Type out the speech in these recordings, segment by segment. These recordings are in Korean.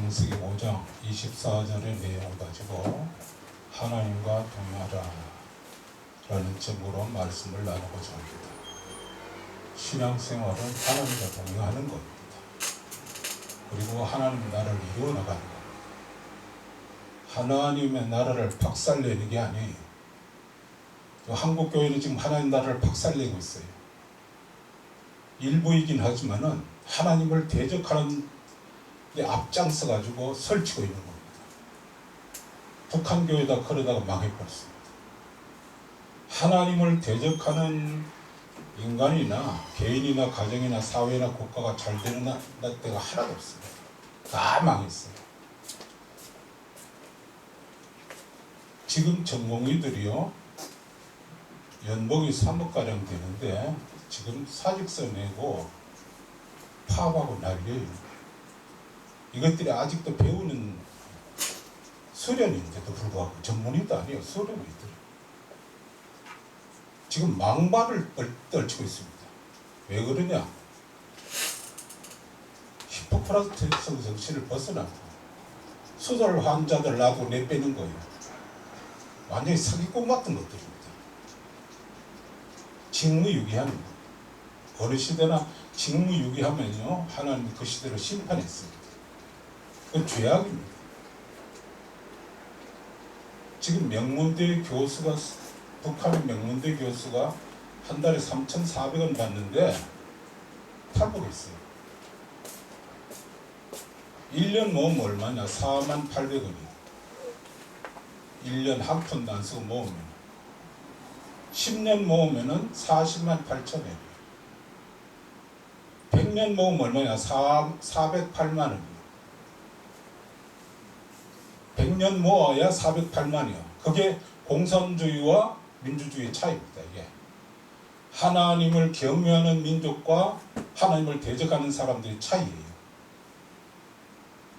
민수기 5장 24절의 내용을 가지고 하나님과 동행하라 라는 제목으로 말씀을 나누고자 합니다. 신앙생활은 하나님과 동행하는 겁니다. 그리고 하나님의 나라를 이루어나가는 겁니다. 하나님의 나라를 박살내는 게 아니에요. 한국교회는 지금 하나님 나라를 박살내고 있어요. 일부이긴 하지만은 하나님을 대적하는 데 앞장서 가지고 설치고 있는 겁니다. 북한 교회다 그러다가 망해버렸습니다. 하나님을 대적하는 인간이나 개인이나 가정이나 사회나 국가가 잘 되는 때가 하나도 없습니다. 다 망했어요. 지금 전공의들이요, 연봉이 3억가량 되는데 지금 사직서 내고 파업하고 난리예요. 이것들이 아직도 배우는 수련인데도 불구하고 전문의도 아니에요. 수련의들. 지금 망발을 떨치고 있습니다. 왜 그러냐? 히포크라테스 정신을 벗어나고 수달 환자들 놔두고 내빼는 거예요. 완전히 사기꾼 같은 것들입니다. 직무유기합니다. 어느 시대나 직무유기하면요, 하나님 그 시대를 심판했습니다. 그건 죄악입니다. 지금 명문대 교수가, 북한의 명문대 교수가 한 달에 3,400원 받는데 탈북했어요. 1년 모으면 얼마냐? 48,000원이에요. 1년 한 푼도 안 쓰고 모으면 10년 모으면은 408,000원이에요. 100년 모으면 얼마냐? 408만원이에요. 100년 모아야 408만이요. 그게 공산주의와 민주주의의 차이입니다. 이게 하나님을 경외하는 민족과 하나님을 대적하는 사람들의 차이예요.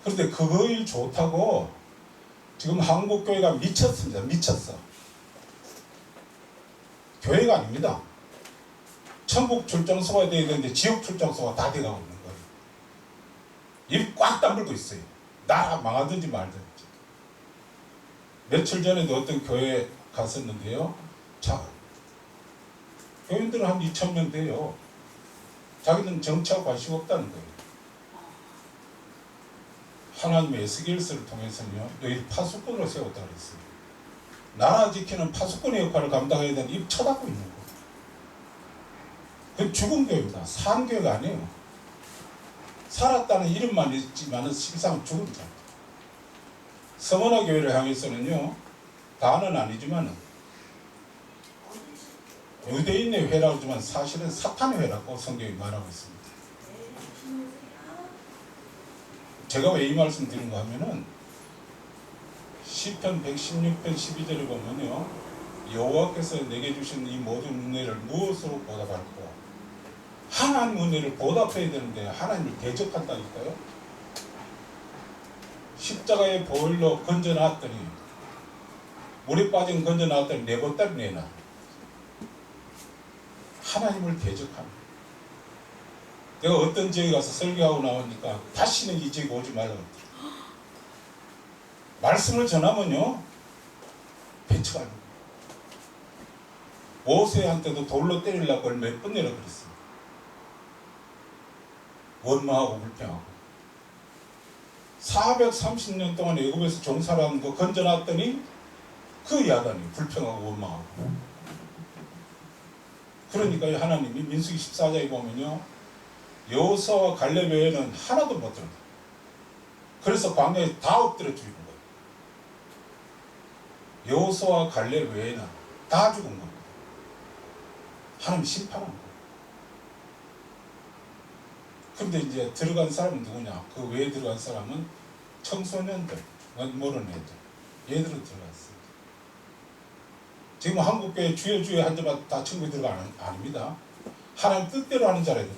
그런데 그거일 좋다고 지금 한국교회가 미쳤습니다. 미쳤어. 교회가 아닙니다. 천국 출장소가 돼야 되는데 지옥 출장소가 다 돼가고 있는 거예요. 입 꽉 다물고 있어요. 나라 망하든지 말든지. 며칠 전에도 어떤 교회에 갔었는데요. 자, 교인들은 한 2,000명 돼요. 자기는 정치하고 관심 없다는 거예요. 하나님의 에스겔서를 통해서는요, 너희 파수꾼으로 세웠다 그랬어요. 나라 지키는 파수꾼의 역할을 감당해야 되는 입 쳐닫고 있는 거예요. 그건 죽은 교회입니다. 산 교회가 아니에요. 살았다는 이름만 있지만 실상 죽은 자. 서머나 교회를 향해서는요, 다는 아니지만 유대인의 회라고 하지만 사실은 사탄의 회라고 성경이 말하고 있습니다. 제가 왜 이 말씀 드리는가 하면은 시편 116편 12절에 보면요, 여호와께서 내게 주신 이 모든 은혜를 무엇으로 보답할까? 하나님 은혜를 보답해야 되는데 하나님을 대적한다니까요. 십자가의 보일로 건져놨더니, 물에 빠진 건져놨더니 네보따리 내놔. 하나님을 대적합니다. 내가 어떤 지역에 가서 설교하고 나오니까 다시는 이 지역에 오지 말라고 했더니 말씀을 전하면요, 배척하는 거예요. 모세한테도 돌로 때리려고 그걸 몇 번 내라 그랬어요. 원망하고 불평하고 430년 동안 애굽에서 종살아하는 거 건져놨더니 그 야단이 불평하고 원망하고. 그러니까 하나님이 민수기 14장에 보면요, 여호수아와 갈렙 외에는 하나도 못 들어요. 그래서 광야에 다 엎드려 죽인 거예요. 여호수아와 갈렙 외에는 다 죽은 겁니다. 하나님 심판한 거예요. 근데 이제 들어간 사람은 누구냐? 그 외에 들어간 사람은 청소년들, 모르는 애들, 얘들은 들어갔어요. 지금 한국교회 주여 한 자마다 다 천국에 들어가는 아닙니다. 하나님 뜻대로 하는 자라 들어요.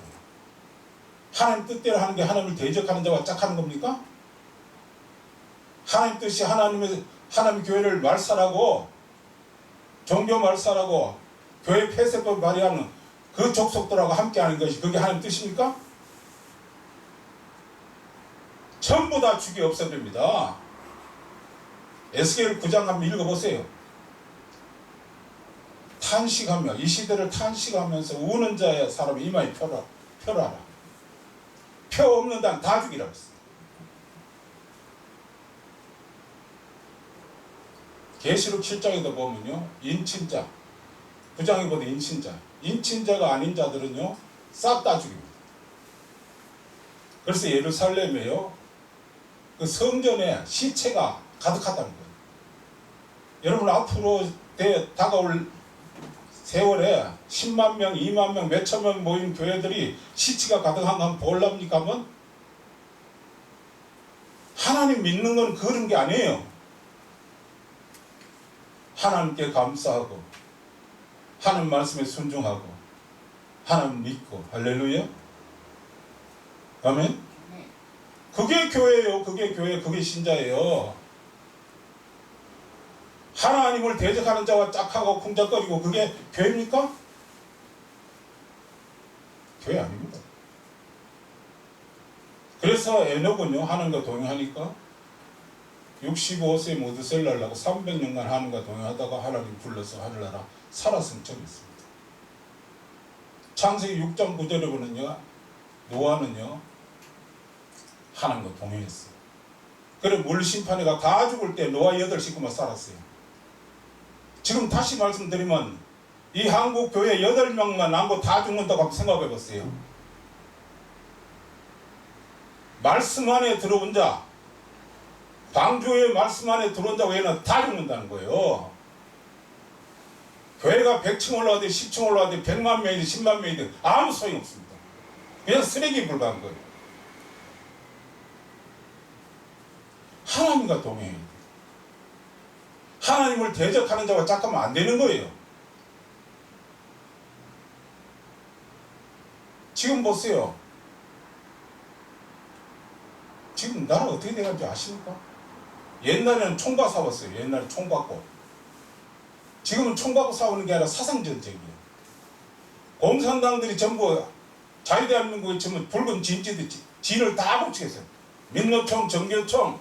하나님 뜻대로 하는 게 하나님을 대적하는 자와 짝하는 겁니까? 하나님 뜻이 하나님 교회를 말살하고 종교 말살하고 교회 폐쇄법 발휘하는 그 족속들하고 함께하는 것이 그게 하나님 뜻입니까? 전부 다 죽이 없어집니다. 에스겔 9장 한번 읽어보세요. 탄식하며 이 시대를 탄식하면서 우는 자의 사람이 이마에 표라라. 표 없는 땅 다 죽이라고 했어요. 계시록 7장에도 보면요, 인친자 9장에 보면 인친자가 아닌 자들은요 싹 다 죽입니다. 그래서 예루살렘에요 그 성전에 시체가 가득하다는 거예요. 여러분 앞으로 다가올 세월에 10만 명, 2만 명, 몇천 명 모인 교회들이 시체가 가득한 건 볼랍니까? 하면 하나님 믿는 건 그런 게 아니에요. 하나님께 감사하고 하나님 말씀에 순종하고 하나님 믿고 할렐루야. 아멘. 그게 교회예요. 그게 교회, 그게 신자예요. 하나님을 대적하는 자와 짝하고 쿵짝거리고 그게 교회입니까? 교회 아닙니다. 그래서 에녹은요 하나님과 동행하니까 65세 모두 셀날라고 300년간 하나님과 동행하다가 하나님 불러서 하늘나라 살았으면 정했습니다. 창세기 6장 9절에 보면요 노아는요 하나님과 동행했어요. 그래 물심판에가 다 죽을 때 노아 8식구만 살았어요. 지금 다시 말씀드리면 이 한국 교회 8명만 남고 다 죽는다고 한번 생각해 보세요. 말씀 안에 들어온 자, 방주의 말씀 안에 들어온 자 외에는 다 죽는다는 거예요. 교회가 100층 올라가든 10층 올라가든 100만 명이든 10만 명이든 아무 소용 없습니다. 그냥 쓰레기 불과한 거예요. 하나님과 동행해야 돼요. 하나님을 대적하는 자와 짝하면 안 되는 거예요. 지금 보세요. 지금 나라 어떻게 돼가는지 아십니까? 옛날에는 총 받고 싸웠어요. 옛날에 총 받고. 지금은 총 받고 싸우는 게 아니라 사상전쟁이에요. 공산당들이 전부 자유대한민국에 전부 붉은 진지들 진을 다 고치겠어요. 민노총, 정교총,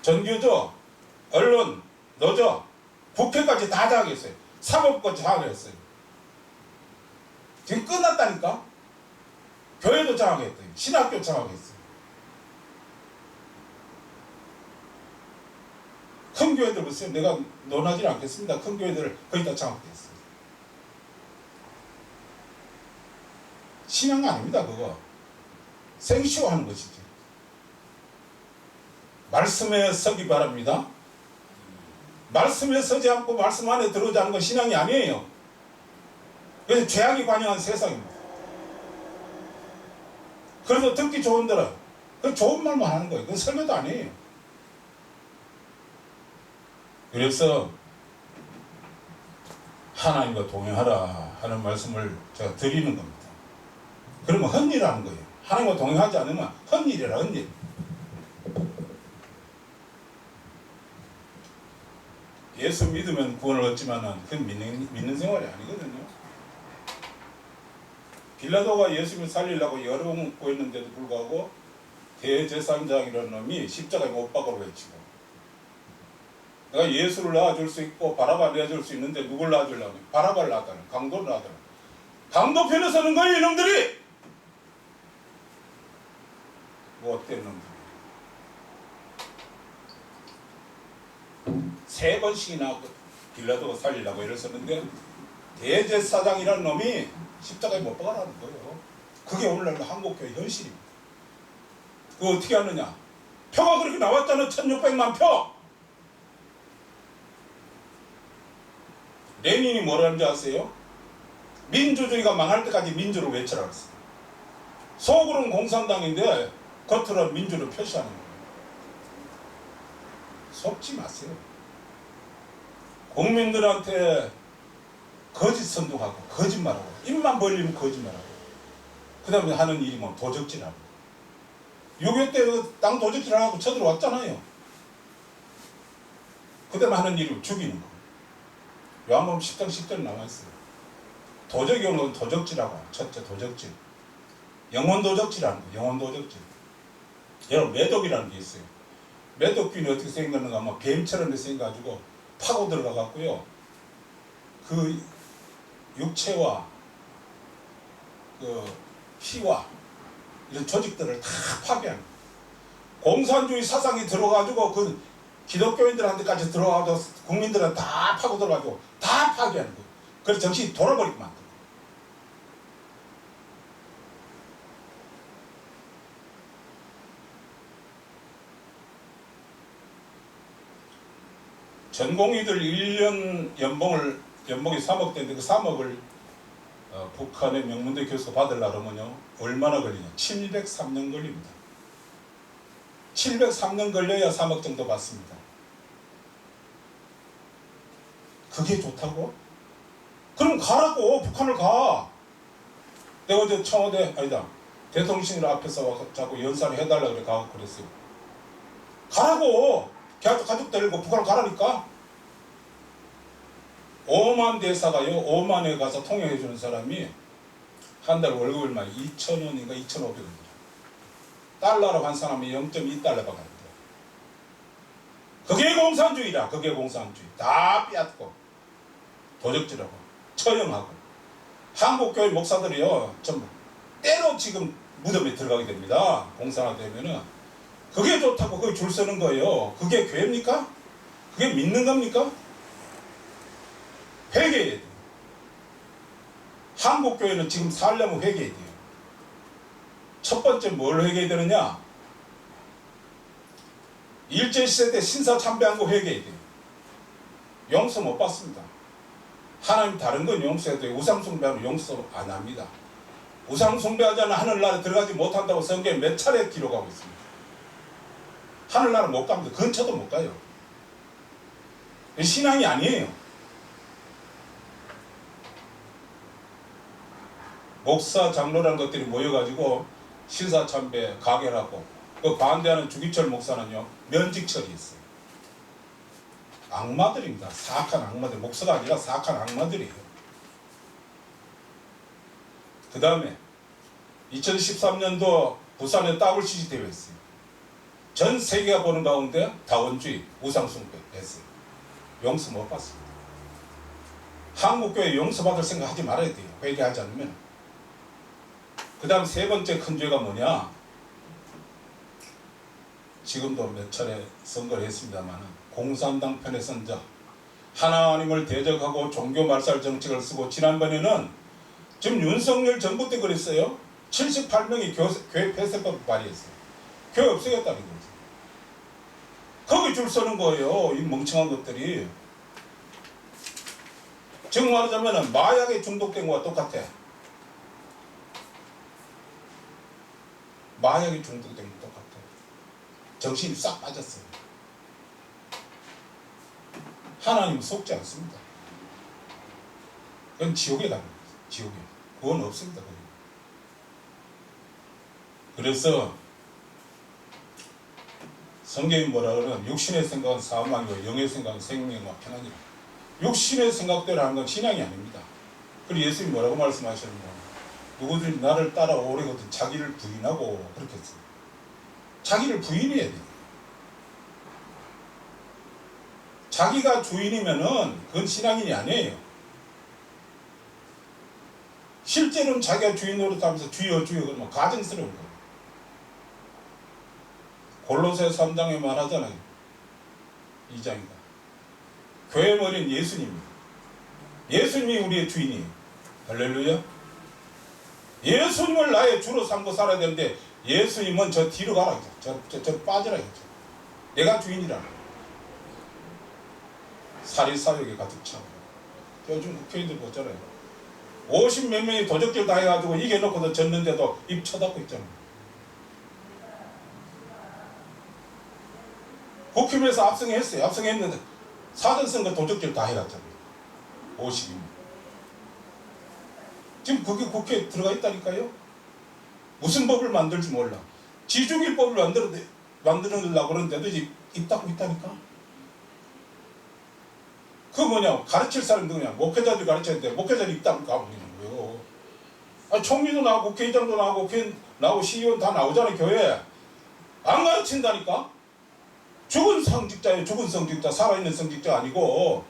전교조, 언론, 노조, 국회까지 다 장악했어요. 사법까지 장악했어요. 지금 끝났다니까? 교회도 장악했어요. 신학교 장악했어요. 큰 교회들 보세요. 내가 논하지 않겠습니다. 큰 교회들을 거의 다 장악했어요. 신앙 아닙니다. 그거 생쇼하는 것이지. 말씀에 서기 바랍니다. 말씀에 서지 않고 말씀 안에 들어오지 않는 건 신앙이 아니에요. 그래서 죄악이 관영한 세상입니다. 그래서 듣기 좋은 데는 그 좋은 말만 하는 거예요. 그건 설교도 아니에요. 그래서 하나님과 동행하라 하는 말씀을 제가 드리는 겁니다. 그러면 헛일하는 거예요. 하나님과 동행하지 않으면 헛일이라 헛일. 예수 믿으면 구원을 얻지만은 그건 믿는 생활이 아니거든요. 빌라도가 예수님을 살리려고 여러 번 구했는데도 불구하고 대제사장이라는 놈이 십자가에 못 박으러 외치고, 내가 예수를 낳아줄 수 있고 바라바를 낳아줄 수 있는데 누굴 낳아주려고? 바라바를 낳았다는, 강도를 낳았다는. 강도 편에 서는 거예요 이놈들이. 뭐 어때요 놈들이. 3번씩이나 빌라도가 살리려고 애를 썼는데 대제사장이라는 놈이 십자가에 못 박아라는 거예요. 그게 오늘날 한국교회 현실입니다. 그거 어떻게 하느냐? 표가 그렇게 나왔잖아. 1600만 표. 레닌이 뭐라는지 아세요? 민주주의가 망할 때까지 민주를 외쳐라 그랬어요. 속으로는 공산당인데 겉으로는 민주를 표시하는 거예요. 속지 마세요. 국민들한테 거짓 선동하고 거짓말하고 입만 벌리면 거짓말하고 그 다음에 하는 일이 뭐 도적질하고. 6.25 때 땅 도적질하고 쳐들어왔잖아요. 그 다음에 하는 일이 죽이는 거. 요한복음 10장 10절 나와있어요. 도적이 오는 건 도적질하고. 첫째 도적질. 영혼 도적질하는 거. 영혼 도적질. 여러분 매독이라는 게 있어요. 매독균이 어떻게 생겼는가 하면 뱀처럼 생겨가지고 파고 들어가 갖고요. 그 육체와 그 피와 이런 조직들을 다 파괴하는 거예요. 공산주의 사상이 들어가지고 그 기독교인들한테까지 들어가서 국민들은 다 파고 들어가지고 다 파괴하는 거예요. 그래서 정신이 돌아버리게 만든 거예요. 전공의들 1년 연봉이 3억 대인데 그 3억을 북한의 명문대 교수 받으려면요 얼마나 걸리냐? 703년 걸립니다. 703년 걸려야 3억 정도 받습니다. 그게 좋다고? 그럼 가라고. 북한을 가. 내가 어제 청와대 아니다 대통령실 앞에서 와서 자꾸 연사를 해달라고 그래 가고 그랬어요. 가라고. 가족 데리고 북한을 가라니까. 오만 대사가요 5만에 가서 통역해 주는 사람이 한 달 월급을 막 2,000원인가 2,500원이라 달러로 환산하면 0.2달러밖에 안 돼. 그게 공산주의라. 그게 공산주의. 다 빼앗고 도적질하고 처형하고. 한국교회 목사들이요 전부 때로 지금 무덤에 들어가게 됩니다. 공산화되면은. 그게 좋다고 그게 줄 서는 거예요. 그게 교회입니까? 그게 믿는 겁니까? 회개해야 돼요. 한국교회는 지금 살려면 회개해야 돼요. 첫 번째 뭘 회개해야 되느냐? 일제시대 때 신사참배한 거 회개해야 돼요. 용서 못 받습니다. 하나님 다른 건 용서해야 돼요. 우상숭배하면 용서 안 합니다. 우상숭배하자는 하늘나라 들어가지 못한다고 성경에 몇 차례 기록하고 있습니다. 하늘나라 못 갑니다. 근처도 못 가요. 신앙이 아니에요. 목사 장로라는 것들이 모여가지고 신사참배 가결하고 그 반대하는 주기철 목사는요 면직 처리했어요. 악마들입니다. 사악한 악마들. 목사가 아니라 사악한 악마들이에요. 그 다음에 2013년도 부산에 WCG 대회 했어요. 전 세계가 보는 가운데 다원주의 우상숭배 했어요. 용서 못 받습니다. 한국교회 용서받을 생각 하지 말아야 돼요. 회개하지 않으면. 그 다음 세 번째 큰 죄가 뭐냐? 지금도 몇 차례 선거를 했습니다만 공산당 편에 선 자, 하나님을 대적하고 종교 말살 정책을 쓰고 지난번에는 지금 윤석열 정부 때 그랬어요. 78명이 교회 폐쇄법 발의했어요. 교회 없애겠다는 거죠. 거기 줄 서는 거예요. 이 멍청한 것들이. 지금 말하자면 마약에 중독된 거와 똑같아. 마약에 중독된 거 똑같아. 정신이 싹 빠졌어요. 하나님은 속지 않습니다. 그건 지옥에 가는 거예요. 지옥에. 그건 없습니다. 그건. 그래서 성경이 뭐라 그러면 육신의 생각은 사망이고 영의 생각은 생명과 평안이라. 육신의 생각대로 하는 건 신앙이 아닙니다. 그리고 예수님이 뭐라고 말씀하셨느냐. 누구든지 나를 따라오려거든 자기를 부인하고 그렇게 했어요. 자기를 부인해야 돼요. 자기가 주인이면은 그건 신앙인이 아니에요. 실제로는 자기가 주인 노릇하면서 주여 주여 그러면 가증스러운 거예요. 골로새 3장에 말하잖아요. 2장인가. 교회 머리는 예수님입니다. 예수님이 우리의 주인이에요. 할렐루야. 예수님을 나의 주로 삼고 살아야 되는데 예수님은 저 뒤로 가라. 저 빠져라. 내가 주인이라. 사리사욕에 가득 차고. 요즘 국회의원들 보잖아요. 50 몇 명이 도적질 다 해가지고 이겨놓고도 졌는데도 입 쳐닫고 있잖아요. 국힘에서 압승했어요. 압승했는데 사전선거 도적질 다 해갔잖아요. 50인. 지금 그게 국회에 들어가 있다니까요. 무슨 법을 만들지 몰라. 지중일법을 만들려고 그러는데도 입 닫고 있다니까. 그 뭐냐 가르칠 사람 누구냐. 목회자들 가르쳤는데 목회자들 입 닫고 가고 있는 거예요. 총리도 나오고 국회의장도 나오고 CEO 다 나오잖아요. 교회. 안 가르친다니까. 죽은 성직자예요. 죽은 성직자. 살아있는 성직자 아니고.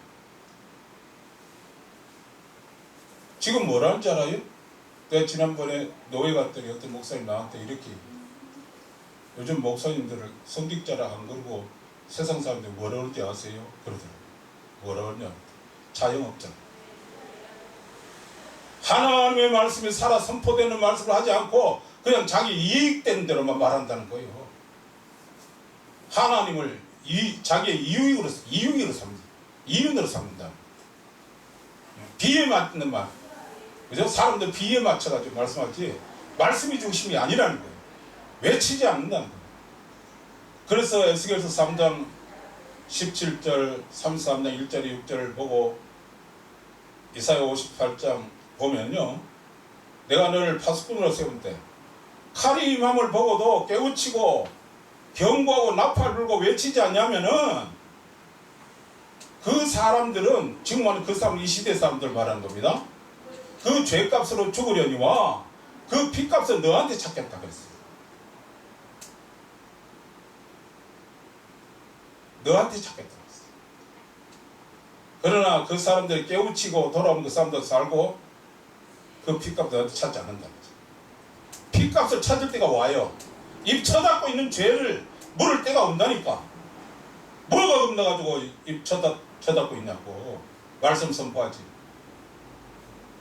지금 뭐라는지 알아요? 내가 지난번에 노예 갔더니 어떤 목사님 나한테 이렇게, 요즘 목사님들을 성직자라 안 그러고 세상 사람들이 뭐라 그러는지 아세요? 그러더라고요. 뭐라 그러냐? 자영업자. 하나님의 말씀이 살아 선포되는 말씀을 하지 않고 그냥 자기 이익된 대로만 말한다는 거예요. 하나님을 자기의 이익으로 삼는다. 이윤으로 삼는다. 비에 맞는 말. 그죠? 사람들 비에 맞춰가지고 말씀하지, 말씀이 중심이 아니라는 거예요. 외치지 않는다는 거예요. 그래서 에스겔서 3장 17절, 33장 1절 6절을 보고 이사야 58장 보면요, 내가 너를 파수꾼으로 세운 때 칼이 임함을 보고도 깨우치고 경고하고 나팔 불고 외치지 않냐면은 그 사람들은, 지금 말하는 그 사람, 이 시대 사람들 말하는 겁니다. 그 죄값으로 죽으려니와 그 피값을 너한테 찾겠다 그랬어요. 너한테 찾겠다 그랬어요. 그러나 그 사람들이 깨우치고 돌아오는 그 사람들 살고 그 피값 너한테 찾지 않는다. 피값을 찾을 때가 와요. 입 쳐닫고 있는 죄를 물을 때가 온다니까. 뭐가 겁나가지고 입 쳐닫고 있냐고. 말씀 선포하지.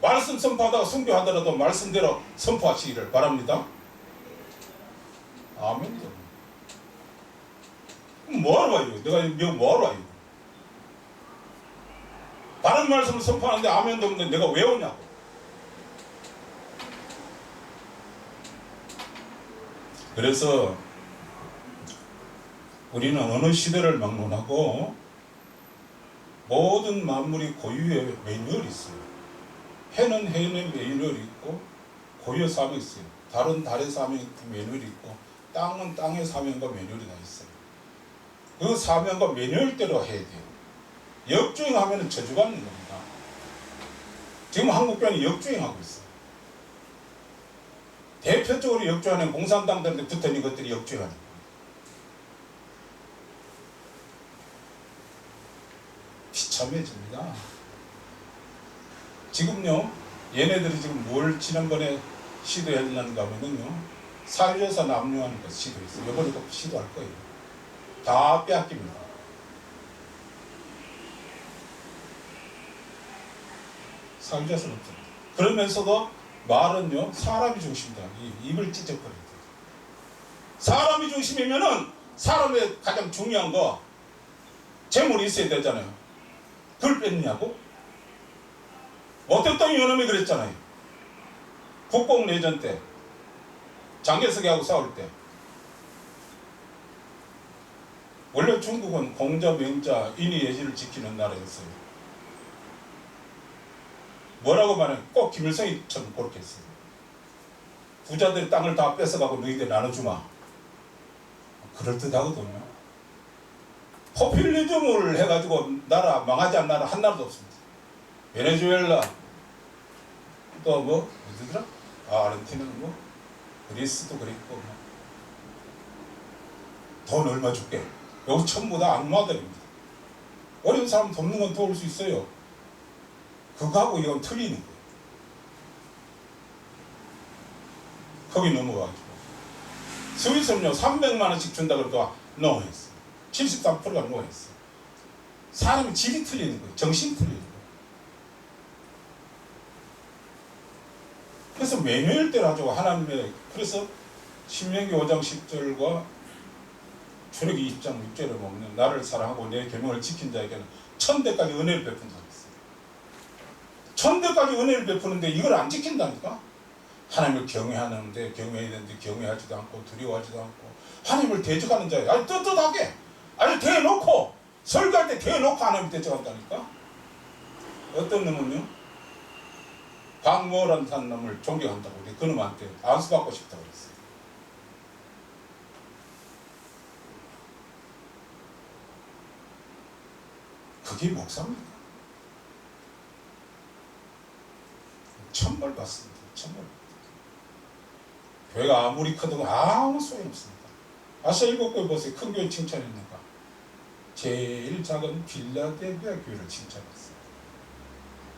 말씀 선포하다가 순교하더라도 말씀대로 선포하시기를 바랍니다. 아멘. 뭐하러 와요? 내가 미국 뭐하러 와요? 바른 말씀을 선포하는데 아멘도 없는데 내가 왜 오냐고. 그래서 우리는 어느 시대를 막론하고 모든 만물이 고유의 매뉴얼이 있어요. 해는 해의 매뉴얼이 있고 고유의 사명이 있어요. 달은 달의 사명이 매뉴얼이 있고 땅은 땅의 사명과 매뉴얼이 다 있어요. 그 사명과 매뉴얼대로 해야 돼요. 역주행하면 저주받는 겁니다. 지금 한국교회는 역주행하고 있어요. 대표적으로 역주행하는 공산당들한테 붙어있는 것들이 역주행하는 거예요. 비참해집니다. 지금요, 얘네들이 지금 뭘 지난번에 시도했는가 하면요, 사유재산 남용하는 거 시도했어요. 이번에도 시도할 거예요. 다 빼앗깁니다. 사유재산 없습니다. 그러면서도 말은요, 사람이 중심이다. 입을 찢어버려야 돼요. 사람이 중심이면은 사람의 가장 중요한 거, 재물이 있어야 되잖아요. 그걸 뺐냐고? 어땠던 요놈이 그랬잖아요. 국뽕내전 때 장개석이하고 싸울 때 원래 중국은 공자, 명자, 인의, 예지를 지키는 나라였어요. 뭐라고 말하면 꼭 김일성이처럼 그렇게 했어요. 부자들 땅을 다 뺏어가고 너희들 나눠주마. 그럴듯하거든요. 포퓰리즘을 해가지고 나라 망하지 않는 나라 한 나라도 없습니다. 베네수엘라, 또 뭐 어디더라? 아르헨티나는 뭐 그리스도 그랬고 뭐. 돈 얼마 줄게? 여기 전부 다 악마들입니다. 어려운 사람 돕는 건 도울 수 있어요. 그거하고 이건 틀리는 거예요. 거기 넘어가가지고 스위스는요 300만 원씩 준다 그러다가 노했어. 73%가 노했어. 사람이 질이 틀리는 거예요. 정신이 틀리는 거예요. 그래서 매뉴얼대로 하죠. 하나님의. 그래서 신명기 5장 10절과 출애기 20장 6절에 보면 나를 사랑하고 내 계명을 지킨 자에게는 1000대까지 은혜를 베푼다 그랬어요. 1000대까지 은혜를 베푸는데 이걸 안 지킨다니까? 하나님을 경외하는데 경외해야 되는데 경외하지도 않고 두려워하지도 않고 하나님을 대적하는 자예요. 아니 떳떳하게 아니 대놓고 설교할 때 대놓고 하나님을 대적한다니까? 어떤 놈은요 박모라는 놈을 존경한다고 그 놈한테 안수받고 싶다고 그랬어요. 그게 목사입니다. 천벌 받습니다. 천벌. 교회가 아무리 커도 아무 소용없습니다. 아시아 7교회 보세요. 큰 교회 칭찬했는가? 제일 작은 빌라델비아 교회를 칭찬했어요.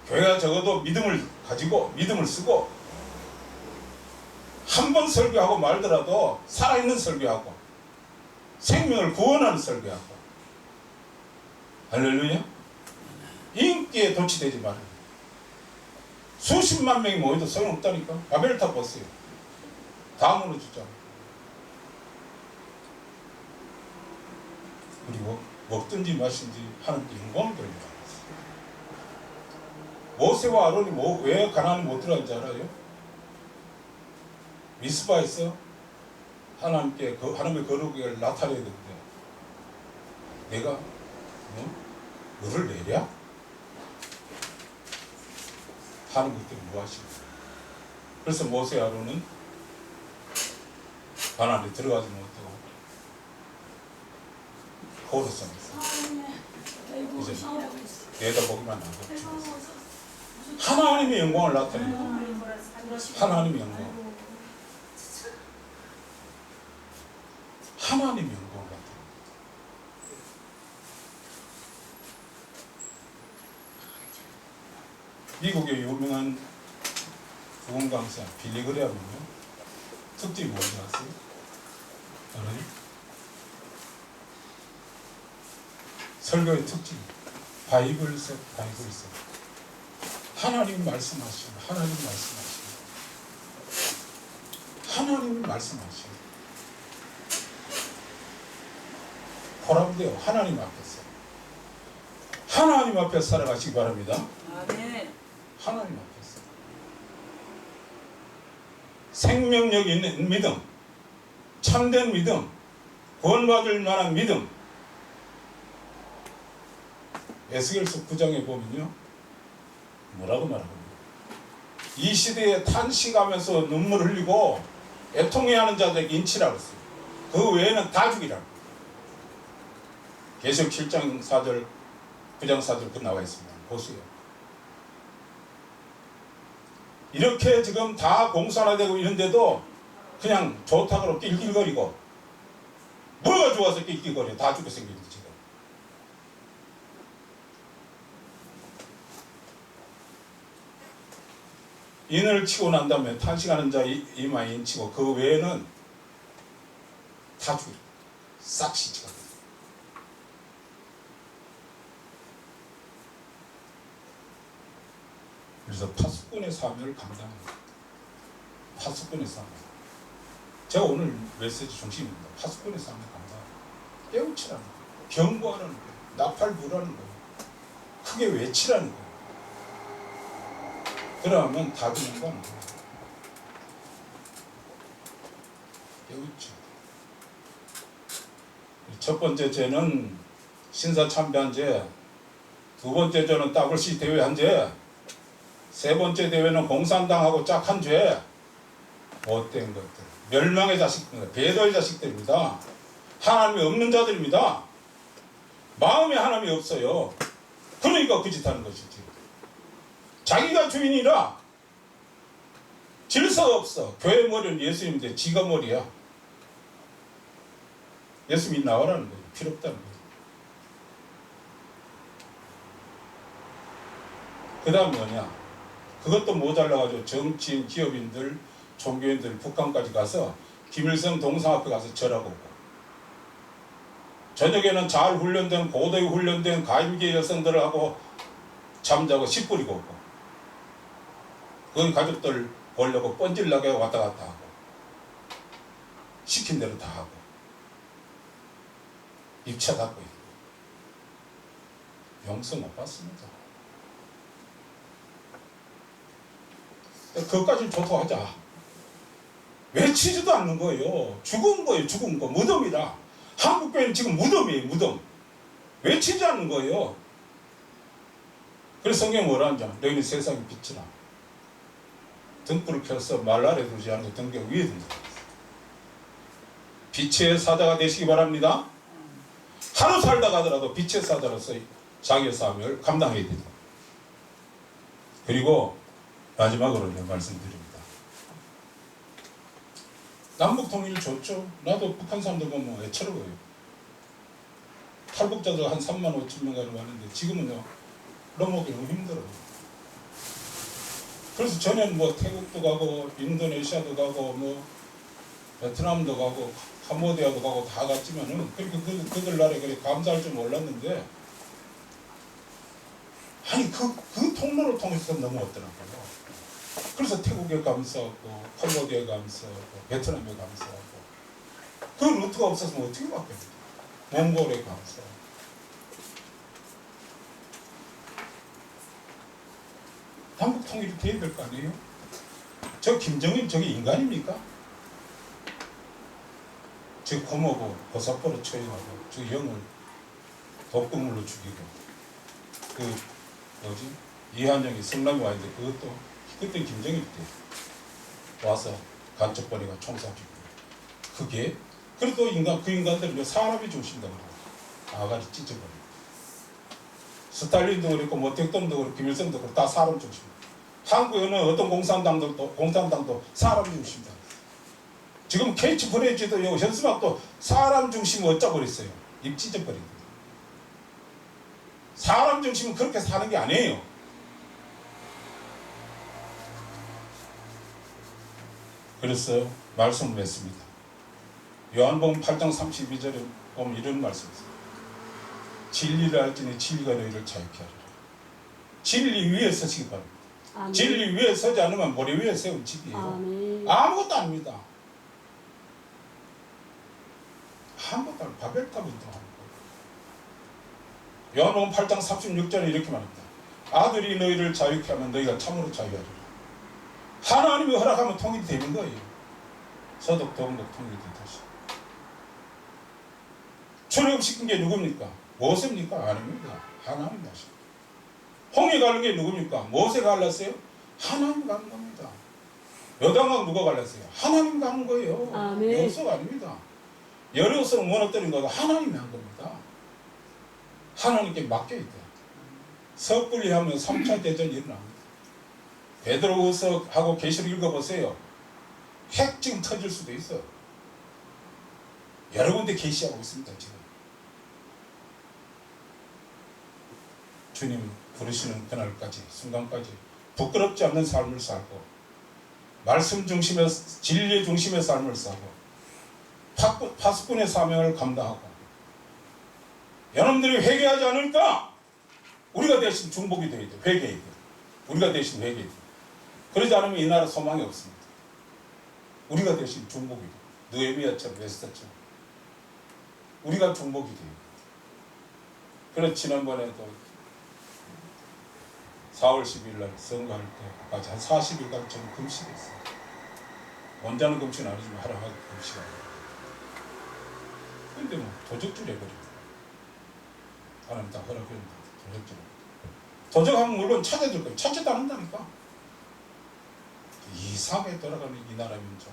교회가 적어도 믿음을 가지고 믿음을 쓰고 한 번 설교하고 말더라도 살아있는 설교하고 생명을 구원하는 설교하고 할렐루야. 인기에 도취되지 말아요. 수십만 명이 모여도 소용없다니까. 바벨탑 보세요. 다 무너지죠. 그리고 먹든지 마신지 하나님께 영광을 돌리라. 모세와 아론이 왜 가나안에 못 들어간지 알아요? 미스바에서 하나님께 하나님의 거룩을 나타내야 되는데 내가 너를 내랴? 하는 것들이 무엇이고 그래서 모세 아론은 가나안에 들어가지 못하고 포로성에서 이제 내다보기만 하고 하나님의 영광을 나타내고 하나님의 영광 하나님의 영광을 나타내고 미국의 유명한福音 강사 빌리그레함은요 특징이 뭔지 아세요? 알아요? 설교의 특징 바이블셋 하나님 말씀하시고 하나님이 말씀하시고 보람돼요. 하나님 앞에서 살아가시기 바랍니다. 아멘. 하나님 앞에서 생명력 있는 믿음, 참된 믿음, 구원받을 만한 믿음. 에스겔서 9장에 보면요 뭐라고 말합니까? 이 시대에 탄식하면서 눈물 흘리고 애통해하는 자들에게 인치라고 했어요. 그 외에는 다 죽이라고. 계시록 7장 4절 9장 4절 그 나와 있습니다. 보세요. 이렇게 지금 다 공산화되고 있는데도 그냥 좋다고 낄낄거리고 뭐가 좋아서 낄낄거려. 다 죽게 생겼지 지금. 인을 치고 난 다음에 탄식하는 자 이마에 인치고 그 외에는 다 죽여. 싹 시치가. 그래서 파수꾼의 사명을 감당합니다. 파수꾼의 사명. 제가 오늘 메시지 중심입니다. 파수꾼의 사명을 감당합니다. 깨우치라는 거예요. 경고하는 거예요. 나팔 부라는 거예요. 크게 외치라는 거예요. 그러면 다 되는 건 깨우치. 첫 번째 죄는 신사참배한 죄, 두 번째 죄는 WC 대회한 죄, 세 번째 대회는 공산당하고 짝한 죄, 못된 것들, 멸망의 자식들, 배도의 자식들입니다. 하나님이 없는 자들입니다. 마음에 하나님이 없어요. 그러니까 그 짓 하는 것이지. 자기가 주인이라 질서가 없어. 교회 머리는 예수님인데 지가 머리야. 예수님이 나와라는 거예요. 필요 없다는 거예요. 그 다음 뭐냐? 그것도 모자라가지고 정치인, 기업인들, 종교인들 북한까지 가서 김일성 동상 앞에 가서 절하고 오고 저녁에는 잘 훈련된 고도에 훈련된 가임기 여성들하고 잠자고 씨 뿌리고 오고 그건 가족들 보려고 뻔질나게 왔다 갔다 하고 시킨 대로 다 하고 입차 닫고 있고 용서 못 받습니다. 그것까지 조토하자. 외치지도 않는 거예요. 죽은 거예요. 죽은 거. 무덤이라. 한국교회는 지금 무덤이에요. 무덤. 외치지 않는 거예요. 그래서 성경이 뭐라 하냐. 너희는 세상의 빛이라. 등불을 켜서 말 아래 두지 않고 등경 위에 둔다. 빛의 사자가 되시기 바랍니다. 하루 살다 가더라도 빛의 사자로서 자기의 사명을 감당해야 됩니다. 그리고 마지막으로 말씀드립니다. 남북 통일 좋죠. 나도 북한 사람들 보면 애처로워요. 탈북자들 한 3만 5천 명 가지고 왔는데 지금은요 넘어오기 너무 힘들어요. 그래서 전에는 뭐 태국도 가고 인도네시아도 가고 뭐 베트남도 가고 캄보디아도 가고 다 갔지만은 그렇게 그들 나라에 그래 감사할 줄 몰랐는데 아니 그 통로를 통해서 넘어왔더라고요. 그래서 태국에 감사하고 캄보디아에 감사하고 베트남에 감사하고 그 루트가 없었으면 어떻게 바뀌었어요? 몽골에 감사하고 한국 통일이 돼야 될 거 아니에요? 저 김정일 저게 인간입니까? 저 고모고 고사포로 처형하고 저 영을 독극물로 죽이고 그 뭐지 이한영이 성남에 와 있는데 그것도 그때 김정일 때 와서 간첩거리가 총사주고 그게 그래도 그 인간들은 사람이 중심이라고 그래요. 아가리 찢어버리고 스탈린도 그렇고 모택동도 그렇고 김일성도 그렇고 다 사람 중심. 한국에는 어떤 공산당도 사람 중심이다. 지금 캐치프레이즈도 현수막도 사람 중심 어쩌버렸어요. 입 찢어버리고. 사람 중심은 그렇게 사는 게 아니에요. 그래서 말씀을 했습니다. 요한복음 8장 32절에 보면 이런 말씀이 있어요. 진리를 알지니 진리가 너희를 자유케 하리라. 진리 위에 서시기 바랍니다. 아멘. 진리 위에 서지 않으면 모래 위에 세운 집이에요. 아멘. 아무것도 아닙니다. 아무것도 아닙니다. 바벨탑은 또 아니고. 요한복음 8장 36절에 이렇게 말합니다. 아들이 너희를 자유케 하면 너희가 참으로 자유하리라. 하나님이 허락하면 통일이 되는 거예요. 서독, 동독 통일이 되듯이. 출애굽시킨 게 누굽니까? 모세입니까? 아닙니다. 하나님 하십니다. 홍해 갈른 게 누굽니까? 모세가 갈랐어요? 하나님 가는 겁니다. 요단강 누가 갈랐어요? 하나님 가는 거예요. 아멘. 여호수아가 아닙니다. 여리고성을 무너뜨린 거가 하나님이 한 겁니다. 하나님께 맡겨야 돼요. 섣불리 하면 3차 대전이 일어납니다. 베드로후서하고 계시록 읽어보세요. 핵 지금 터질 수도 있어요. 여러 군데 계시하고 있습니다. 지금 주님 부르시는 그날까지 순간까지 부끄럽지 않는 삶을 살고 말씀 중심의 진리 중심의 삶을 살고 파수꾼의 사명을 감당하고 여러분들이 회개하지 않을까? 우리가 대신 중복이 되어야 돼. 회개해야 돼. 우리가 대신 회개해야 돼. 그러지 않으면 이 나라 소망이 없습니다. 우리가 대신 중복이 돼. 느헤미야처럼 에스더처럼 우리가 중복이 돼요. 그래서 지난번에도 4월 10일 날 선거할 때까지 한 40일간 저는 금식했어요. 원자는 금식은 아니지만 하루 하루 금식하고. 근데 뭐 도적질 해버립니다. 하나님 다 허락했는데 도적질. 도적하면 물론 찾아들 거예요. 찾지도 않는다니까. 이상하게 돌아가는 이 나라 민족.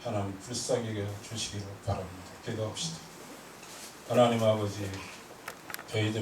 하나님 불쌍히 여겨 주시기를 바랍니다. 기도합시다. 하나님 아버지, 저희들